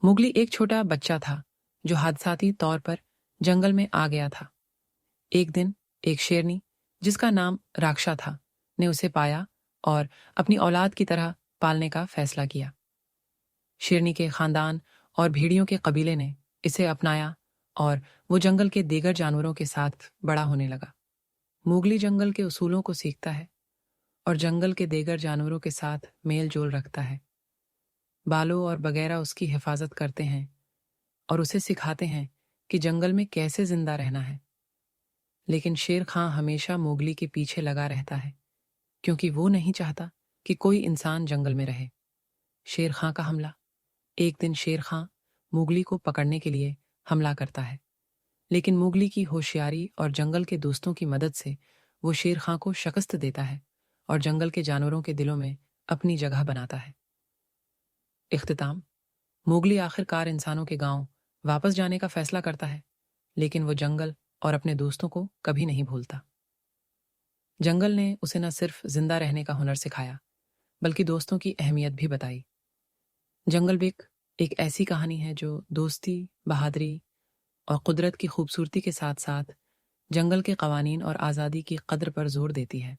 Mowgli एक छोटा बच्चा था जो हादसाती तौर पर जंगल में आ गया था। एक दिन एक शेरनी, जिसका नाम राक्षा था, ने उसे पाया और अपनी औलाद की तरह पालने का फैसला किया। शेरनी के खानदान और भेड़ियों के कबीले ने इसे अपनाया और वो जंगल के दीगर जानवरों के साथ बड़ा होने लगा। मोगली जंगल के उसूलों को सीखता है और जंगल के दीगर जानवरों के साथ मेल जोल रखता है। बालों और वगैरह उसकी हिफाजत करते हैं और उसे सिखाते हैं कि जंगल में कैसे जिंदा रहना है। लेकिन शेर खां हमेशा मोगली के पीछे लगा रहता है, क्योंकि वो नहीं चाहता कि कोई इंसान जंगल में रहे। शेर खां का हमला। एक दिन शेर खां मोगली को पकड़ने के लिए हमला करता है, लेकिन मोगली की होशियारी और जंगल के दोस्तों की मदद से वो शेर खां को शिकस्त देता है और जंगल के जानवरों के दिलों में अपनी जगह बनाता है। इख्तिताम। मोगली आखिरकार इंसानों के गांव वापस जाने का फैसला करता है, लेकिन वो जंगल और अपने दोस्तों को कभी नहीं भूलता। जंगल ने उसे न सिर्फ जिंदा रहने का हुनर सिखाया, बल्कि दोस्तों की अहमियत भी बताई। जंगल बिक एक ऐसी कहानी है जो दोस्ती, बहादुरी और कुदरत की खूबसूरती के साथ साथ जंगल के कवानीन और आज़ादी की कद्र पर जोर देती है।